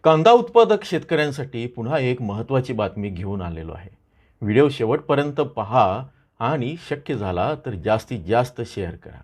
कांदा उत्पादक शेतकऱ्यांसाठी पुन्हा एक महत्त्वाची बातमी घेऊन आलेलो आहे. व्हिडिओ शेवटपर्यंत पहा आणि शक्य झाला तर जास्तीत जास्त शेअर करा.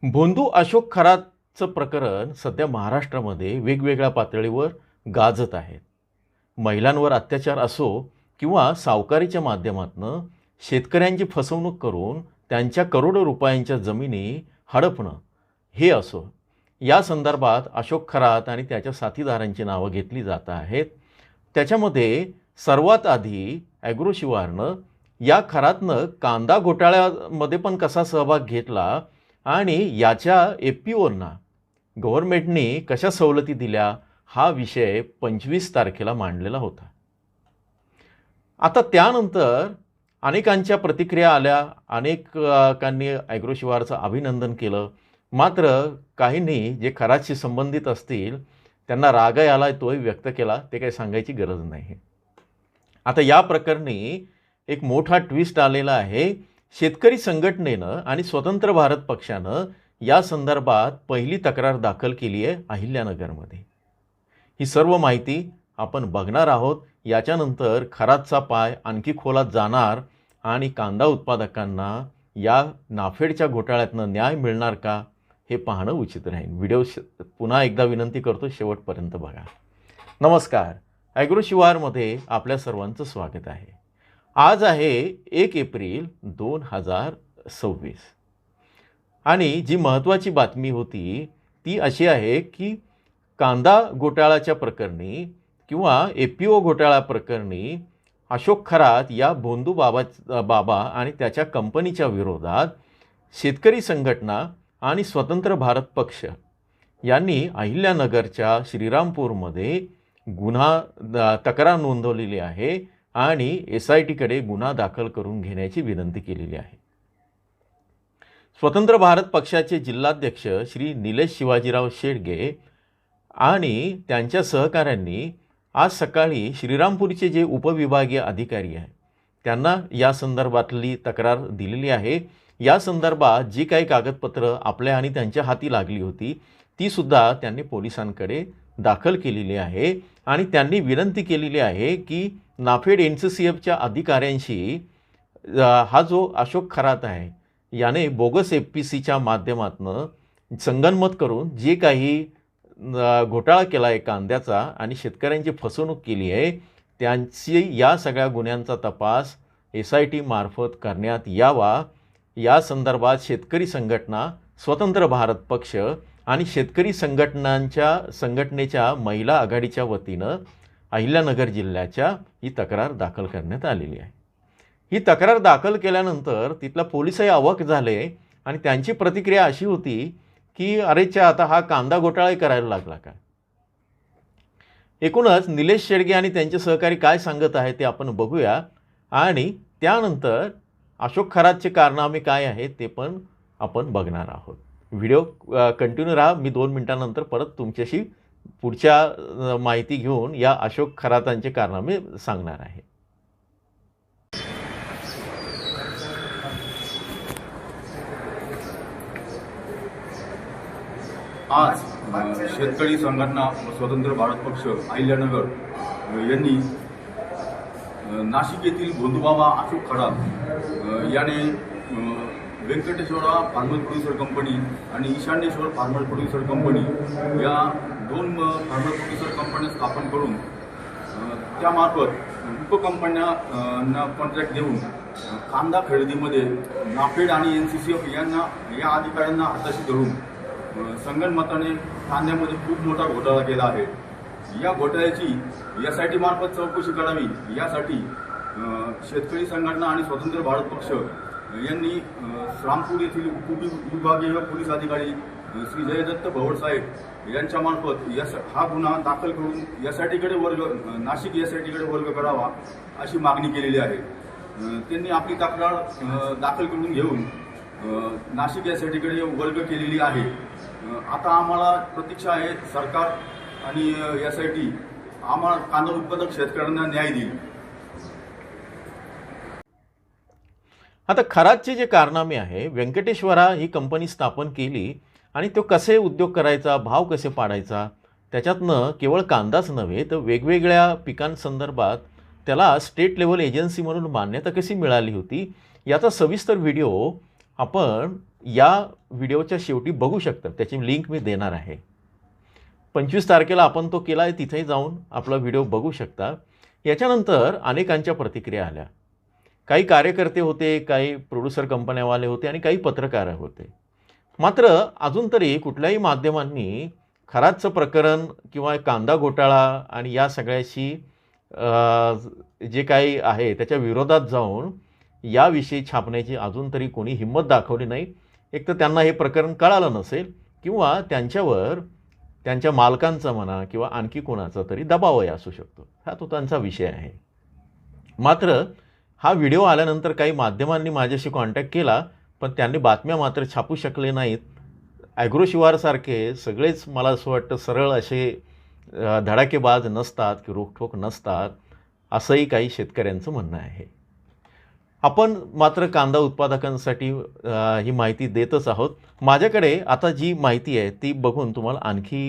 भोंदू अशोक खरातचं प्रकरण सध्या महाराष्ट्रामध्ये वेगवेगळ्या पातळीवर गाजत आहेत. महिलांवर अत्याचार असो किंवा सावकारीच्या माध्यमातून शेतकऱ्यांची फसवणूक करून त्यांच्या करोडो रुपयांच्या जमिनी हडपणं हे असो, या संदर्भात अशोक खरात आणि त्याच्या साथीदारांची नावं घेतली जात आहेत. त्याच्यामध्ये सर्वात आधी ॲग्रो शिवारनं या खरातनं कांदा घोटाळ्यामध्ये पण कसा सहभाग घेतला आणि याच्या एफ-पी-ओंना गव्हर्नमेंटने कशा सवलती दिल्या, हा विषय 25 तारखेला मांडलेला होता. आता त्यानंतर अनेकांच्या प्रतिक्रिया आल्या, अनेकांनी ॲग्रो शिवारचं अभिनंदन केलं. मात्र काहींनी जे खरातशी संबंधित असतील त्यांना राग आला, तोही व्यक्त केला. ते काही सांगायची गरज नाही. आता या प्रकरणी एक मोठा ट्विस्ट आलेला आहे. शेतकरी संघटनेनं आणि स्वतंत्र भारत पक्षानं या संदर्भात पहिली तक्रार दाखल केली आहे अहिल्यानगरमध्ये. ही सर्व माहिती आपण बघणार आहोत. याच्यानंतर खरातचा पाय आणखी खोलात जाणार आणि कांदा उत्पादकांना या नाफेडच्या घोटाळ्यातनं न्याय मिळणार का, हे पाहणं उचित राहील. व्हिडिओ पुन्हा एकदा विनंती करतो, शेवटपर्यंत बघा. नमस्कार, ॲग्रो शिवारमध्ये आपल्या सर्वांचं स्वागत आहे. आज आहे 1 एप्रिल 2026 आणि जी महत्त्वाची बातमी होती ती अशी आहे की कांदा घोटाळ्याच्या प्रकरणी किंवा एफ-पी-ओ घोटाळा प्रकरणी अशोक खरात या भोंदू बाबा आणि त्याच्या कंपनीच्या विरोधात शेतकरी संघटना आणि स्वतंत्र भारत पक्ष यांनी अहिल्यानगरच्या श्रीरामपूरमध्ये तक्रार नोंदवलेली आहे आणि SITकडे गुन्हा दाखल करून घेण्याची विनंती केलेली आहे. स्वतंत्र भारत पक्षाचे जिल्हाध्यक्ष श्री निलेश शिवाजीराव शेडगे आणि त्यांच्या सहकाऱ्यांनी आज सकाळी श्रीरामपूरचे जे उपविभागीय अधिकारी आहेत त्यांना या संदर्भातली तक्रार दिलेली आहे. या संदर्भात जी काही कागदपत्रं आपल्या आणि त्यांच्या हाती लागली होती ती सुद्धा त्यांनी पोलिसांकडे दाखल केलेली आहे आणि त्यांनी विनंती केलेली आहे की नाफेड NCCFच्या अधिकाऱ्यांशी हा जो अशोक खरात आहे याने बोगस FPCच्या माध्यमातून संगनमत करून जे काही घोटाळा केला आहे कांद्याचा आणि शेतकऱ्यांची फसवणूक केली आहे त्यांची या सगळ्या गुन्ह्यांचा तपास SIT मार्फत करण्यात यावा. या संदर्भात शेतकरी संघटना, स्वतंत्र भारत पक्ष आणि शेतकरी संघटनेच्या महिला आघाडीच्या वतीनं अहिल्यानगर जिल्ह्याच्या ही तक्रार दाखल करण्यात आलेली आहे. ही तक्रार दाखल केल्यानंतर तिथला पोलिसही अवाक झाले आणि त्यांची प्रतिक्रिया अशी होती की अरेच्या आता हा कांदा घोटाळा करायला लागला का. एकूणच निलेश शेडगे आणि त्यांचे सहकारी काय सांगत आहे ते आपण बघूया आणि त्यानंतर अशोक खरातचे कारनामे काय आहेत ते पण आपण बघणार आहोत. व्हिडिओ कंटिन्यू राहा. मी 2 मिनिटांनंतर परत तुमच्याशी पुढच्या माहिती घेऊन या अशोक खरातांचे कारनामे सांगणार आहे. आज शेतकरी संघटना स्वतंत्र भारत पक्ष अहिल्यानगर यांनी नाशिक येथील भोंदूबाबा अशोक खरात याने व्यंकटेश्वरा फार्मर प्रोड्युसर कंपनी आणि ईशान्येश्वर फार्मर प्रोड्युसर कंपनी या 2 फार्मर प्रोड्युसर कंपन्या स्थापन करून त्यामार्फत उपकंपन्यांना कॉन्ट्रॅक्ट देऊन कांदा खरेदीमध्ये नाफेड आणि NCCF या अधिकाऱ्यांना हाताशी धरून संगनमताने कांद्यामध्ये खूप मोठा घोटाळा केला आहे. या घोटाळ्याची SIT मार्फत चौकशी करावी यासाठी शेतकरी संघटना आणि स्वतंत्र भारत पक्ष यांनी श्रीरामपूर येथील उपविभागीय पोलीस अधिकारी श्री जयदत्त भवडसाहेब यांच्यामार्फत हा गुन्हा दाखल करून SITकडे नाशिक SITकडे वर्ग करावा अशी मागणी केलेली आहे. त्यांनी आपली तक्रार दाखल करून घेऊन नाशिक SITकडे वर्ग केलेली आहे. आता आम्हाला प्रतीक्षा आहे सरकार आणि SIT आम्हाला कांदा उत्पादक शेतकऱ्यांना न्याय देईल. आता खरातचे जे कारनामे आहे, व्यंकटेश्वरा ही कंपनी स्थापन केली आणि तो कसे उद्योग करायचा, भाव कसे पाडायचा त्याच्यातनं केवळ कांदाच नव्हे तर वेगवेगळ्या पिकांसंदर्भात त्याला स्टेट लेवल एजन्सी म्हणून मान्यता कशी मिळाली होती याचा सविस्तर व्हिडिओ आपण या व्हिडिओच्या शेवटी बघू शकता. त्याची लिंक मी देणार आहे. 25 तारखेला आपण तो केला आहे, तिथेही जाऊन आपला व्हिडिओ बघू शकता. याच्यानंतर अनेकांच्या प्रतिक्रिया आल्या. काही कार्यकर्ते होते, काही प्रोड्युसर कंपन्यावाले होते आणि काही पत्रकार होते. मात्र अजून तरी कुठल्याही माध्यमांनी खरातचं प्रकरण किंवा कांदा घोटाळा आणि या सगळ्याशी जे काही आहे त्याच्या विरोधात जाऊन याविषयी छापण्याची अजून तरी कोणी हिंमत दाखवली नाही. एक तर त्यांना हे प्रकरण कळालं नसेल किंवा त्यांच्यावर त्यांच्या मालकांचा म्हणा किंवा आणखी कोणाचा तरी दबावही असू शकतो. हा तो त्यांचा विषय आहे. मात्र हा व्हिडिओ आल्यानंतर काही माध्यमांनी माझ्याशी कॉन्टॅक्ट केला, पण त्यांनी बातम्या मात्र छापू शकले नाहीत. ॲग्रो शिवारसारखे सगळेच मला असं वाटतं सरळ असे धडाकेबाज नसतात की रोखठोक नसतात, असंही काही शेतकऱ्यांचं म्हणणं आहे. आपण मात्र कांदा उत्पादकांसाठी ही माहिती देतच आहोत. माझ्याकडे आता जी माहिती आहे ती बघून तुम्हाला आणखी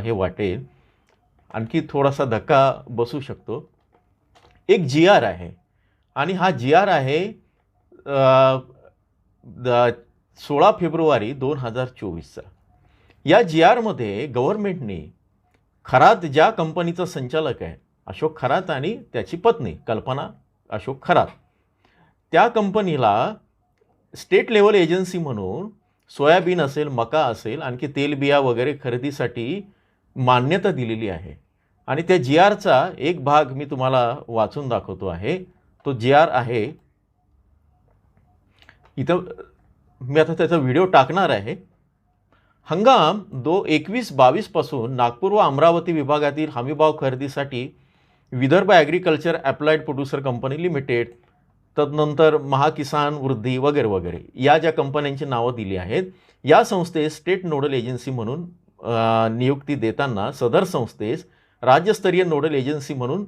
हे वाटेल, आणखी थोडासा धक्का बसू शकतो. एक GR आहे आणि हा GR आहे 16 फेब्रुवारी 2024चा. या GRमध्ये गव्हर्नमेंटने खरात ज्या कंपनीचा संचालक आहे अशोक खरात आणि त्याची पत्नी कल्पना अशोक खरात, त्या कंपनीला स्टेट लेवल एजन्सी म्हणून सोयाबीन असेल, मका असेल, आणखी तेलबिया वगैरे खरेदीसाठी मान्यता दिलेली आहे. आणि त्या GRचा एक भाग मी तुम्हाला वाचून दाखवतो आहे. तो GR आहे इथं, मी आता त्याचा व्हिडिओ टाकणार आहे. हंगाम 21-22 पासून नागपूर व अमरावती विभागातील हमीभाव खरेदीसाठी Vidarbha agriculture applied producer company limited, तदनंतर महाकिसान वृद्धी वगैरे वगैरे या ज्या कंपन्यांची नावं दिली आहेत, या संस्थेस स्टेट नोडल एजन्सी म्हणून नियुक्ती देताना सदर संस्थेस राज्यस्तरीय नोडल एजन्सी म्हणून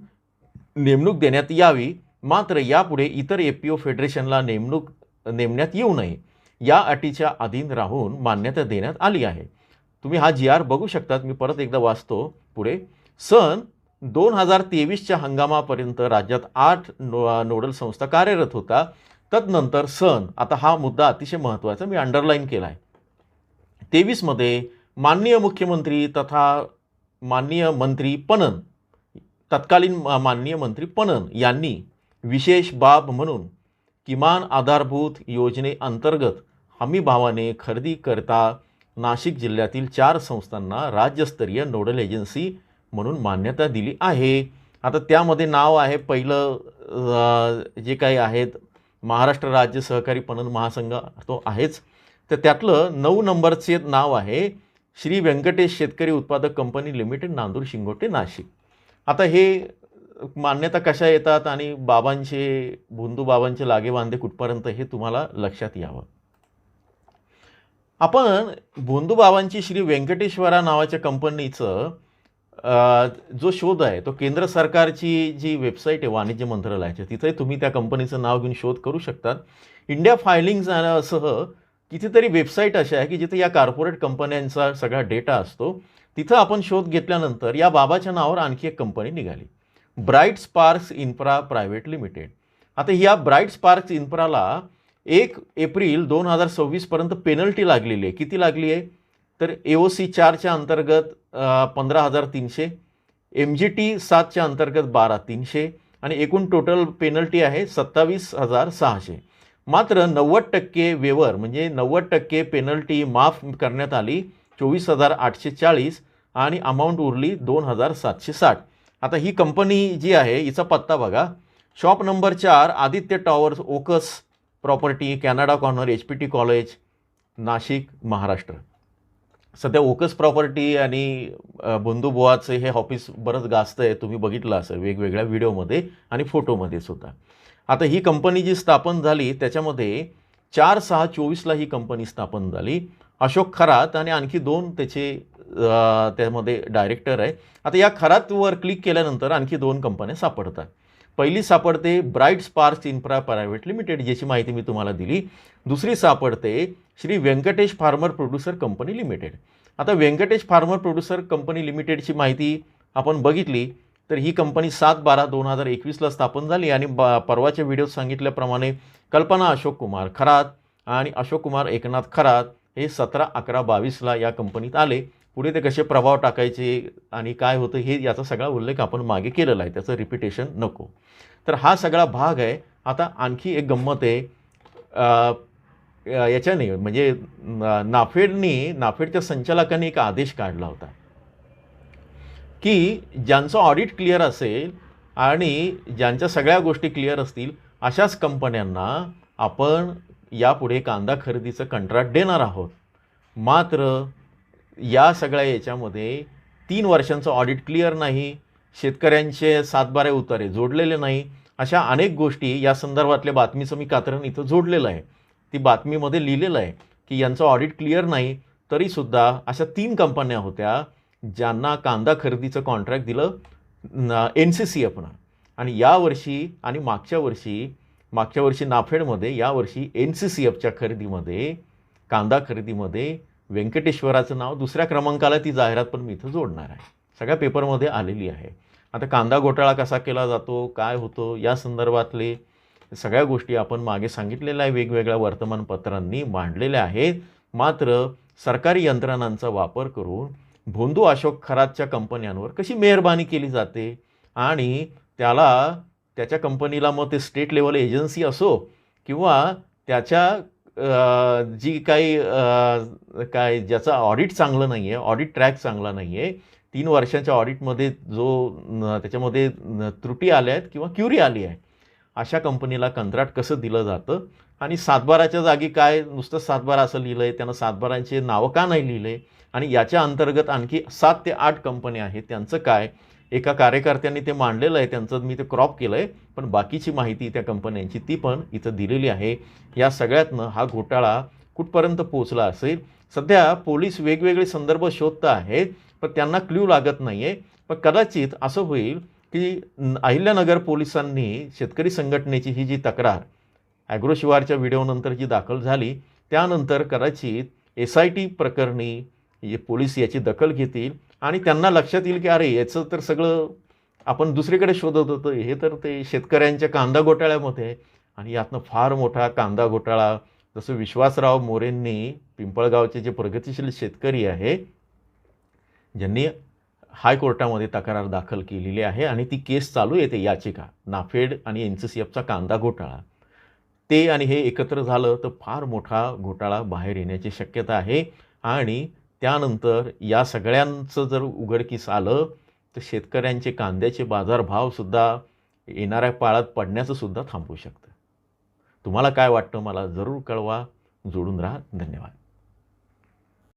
नेमणूक देण्यात यावी. मात्र यापुढे इतर APO फेडरेशनला नेमण्यात येऊ नये या अटीच्या अधीन राहून मान्यता देण्यात आली आहे. तुम्ही हा GR बघू शकतात. मी परत एकदा वाचतो पुढे. सन 2023च्या हंगामापर्यंत राज्यात 8 नोडल संस्था कार्यरत होता. तदनंतर आता हा मुद्दा अतिशय महत्त्वाचा मी अंडरलाईन केला आहे, 23मध्ये माननीय मुख्यमंत्री तथा माननीय मंत्री पणन, तत्कालीन माननीय मंत्री पणन यांनी विशेष बाब म्हणून किमान आधारभूत योजनेअंतर्गत हमी भावाने खरेदी करता नाशिक जिल्ह्यातील 4 संस्थांना राज्यस्तरीय नोडल एजन्सी म्हणून मान्यता दिली आहे. आता त्यामध्ये नाव आहे पहिलं जे काही आहेत महाराष्ट्र राज्य सहकारी पणन महासंघ, तो आहेच. तर त्यातलं 9 नंबरचे नाव आहे श्री व्यंकटेश शेतकरी उत्पादक कंपनी लिमिटेड, नांदूर शिंगोटे, नाशिक. आता हे मान्यता कशा येतात आणि भोंदू बाबांचे लागेबांधे कुठपर्यंत हे तुम्हाला लक्षात यावं. आपण भोंदू बाबांची श्री व्यंकटेश्वरा नावाच्या कंपनीचं जो शोध आहे तो केंद्र सरकारची जी वेबसाईट आहे वाणिज्य मंत्रालयाची, तिथे तुम्ही त्या कंपनीचं नाव घेऊन शोध करू शकतात. इंडिया फायलिंग्ज सह कितीतरी वेबसाईट अशा आहे की जिथे या कॉर्पोरेट कंपन्यांचा सगळा डेटा असतो. तिथं आपण शोध घेतल्यानंतर या बाबाच्या नावावर आणखी एक कंपनी निघाली, bright sparks infra private limited. आता या ब्राईट स्पार्क्स इन्फ्राला 1 एप्रिल 2026 पर्यंत पेनल्टी लागलेली आहे. किती लागली आहे तर AOC 4च्या अंतर्गत 15,300, MGT 7च्या अंतर्गत 12,300 आणि एकूण टोटल पेनल्टी आहे 27,600. मात्र 90% वेवर म्हणजे 90% पेनल्टी माफ करण्यात आली, 24,840 आणि अमाऊंट उरली 2,760. आता ही कंपनी जी आहे हिचा पत्ता बघा, शॉप नंबर 4 आदित्य टॉवर्स, ओकस property, Canada corner, HPT college, Nashik, Maharashtra. सध्या ओकस प्रॉपर्टी आणि बंधुबुवाचं हे ऑफिस बरंच गाजतं आहे, तुम्ही बघितलं असेल वेगवेगळ्या व्हिडिओमध्ये आणि फोटोमध्ये सुद्धा. आता ही कंपनी जी स्थापन झाली त्याच्यामध्ये 4/6/24ला ही कंपनी स्थापन झाली. अशोक खरात आणि आणखी 2 त्याचे त्यामध्ये डायरेक्टर आहे. आता या खरातवर क्लिक केल्यानंतर आणखी 2 कंपन्या सापडतात. पहिली सापडते bright sparks infra private limited, ज्याची माहिती मी तुम्हाला दिली. दुसरी सापडते Shri Venkatesh farmer producer company limited. आता व्यंकटेश फार्मर प्रोड्युसर कंपनी लिमिटेडची माहिती आपण बघितली तर ही कंपनी 7/12/2021ला स्थापन झाली आणि परवाच्या व्हिडिओत सांगितल्याप्रमाणे कल्पना अशोक कुमार खरात आणि अशोक कुमार एकनाथ खरात हे 17/11/22ला या कंपनीत आले. पुढे ते कसे प्रभाव टाकायचे आणि काय होतं हे याचा सगळा उल्लेख आपण मागे केलेला आहे, त्याचं रिपिटेशन नको. तर हा सगळा भाग आहे. आता आणखी एक गंमत आहे, याच्याने म्हणजे नाफेडच्या संचालकांनी एक आदेश काढला होता की ज्यांचं ऑडिट क्लिअर असेल आणि ज्यांच्या सगळ्या गोष्टी क्लिअर असतील अशाच कंपन्यांना आपण यापुढे कांदा खरेदीचं कंत्राट देणार आहोत. मात्र या सगळ्या याच्यामध्ये 3 वर्षांचं ऑडिट क्लिअर नाही, शेतकऱ्यांचे 7/12 उतारे जोडलेले नाही, अशा अनेक गोष्टी या संदर्भातल्या बातमीचं मी कात्रण इथं जोडलेलं आहे. ती बातमीमध्ये लिहिलेलं आहे की यांचं ऑडिट क्लिअर नाही, तरीसुद्धा अशा 3 कंपन्या होत्या ज्यांना कांदा खरेदीचं कॉन्ट्रॅक्ट दिलं NCCFनं. आणि यावर्षी आणि मागच्या वर्षी नाफेडमध्ये, यावर्षी NCCFच्या खरेदीमध्ये, कांदा खरेदीमध्ये व्यंकटेश्वराचं नाव दुसऱ्या क्रमांकाला, ती जाहिरात पण मी इथं जोडणार आहे, सगळ्या पेपरमध्ये आलेली आहे. आता कांदा घोटाळा कसा केला जातो, काय होतो, या संदर्भातले सगळ्या गोष्टी आपण मागे सांगितलेल्या आहे, वेगवेगळ्या वर्तमानपत्रांनी मांडलेल्या आहेत. मात्र सरकारी यंत्रणांचा वापर करून भोंदू अशोक खरातच्या कंपन्यांवर कशी मेहरबानी केली जाते आणि त्याच्या कंपनीला मग ते स्टेट लेवल एजन्सी असो किंवा त्याच्या जी काय ज्याचा ऑडिट चांगलं नाही आहे, ऑडिट ट्रॅक चांगला नाही आहे, 3 वर्षांच्या ऑडिटमध्ये त्याच्यामध्ये त्रुटी आल्या आहेत किंवा क्युरी आली आहे, अशा कंपनीला कंत्राट कसं दिलं जातं. आणि 7/12च्या जागी काय नुसतं 7/12 असं लिहिलं आहे, त्यानं 7/12चे नावं का नाही लिहिले, आणि याच्या अंतर्गत आणखी 7 ते 8 कंपन्या आहेत, त्यांचं काय, एका कार्यकर्त्यांनी ते मांडलेलं आहे, त्यांचं मी ते क्रॉप केलं आहे, पण बाकीची माहिती त्या कंपन्यांची ती पण इथं दिलेली आहे. या सगळ्यातनं हा घोटाळा कुठपर्यंत पोहोचला असेल. सध्या पोलीस वेगवेगळे संदर्भ शोधत आहेत, पण त्यांना क्ल्यू लागत नाही आहे. पण कदाचित असं होईल की अहिल्यानगर पोलिसांनी शेतकरी संघटनेची ही जी तक्रार ॲग्रो शिवारच्या व्हिडिओनंतर जी दाखल झाली, त्यानंतर कदाचित SIT प्रकरणी पोलीस याची दखल घेतील आणि त्यांना लक्षात येईल की अरे याचं तर सगळं आपण दुसरीकडे शोधत होतो, हे तर ते शेतकऱ्यांच्या कांदा घोटाळ्यामध्ये आहे. आणि यातनं फार मोठा कांदा घोटाळा, जसं विश्वासराव मोरेंनी, पिंपळगावचे जे प्रगतिशील शेतकरी आहे, ज्यांनी हायकोर्टामध्ये तक्रार दाखल केलेली आहे आणि ती केस चालू येते, याचिका, नाफेड आणि NCCFचा कांदा घोटाळा, ते आणि हे एकत्र झालं तर फार मोठा घोटाळा बाहेर येण्याची शक्यता आहे. आणि त्यानंतर या सगळ्यांचं जर उघडकीस आलं तर शेतकऱ्यांचे कांद्याचे बाजारभावसुद्धा येणाऱ्या काळात पडण्याचं सुद्धा थांबू शकतं. तुम्हाला काय वाटतं मला जरूर कळवा. जोडून राहा. धन्यवाद.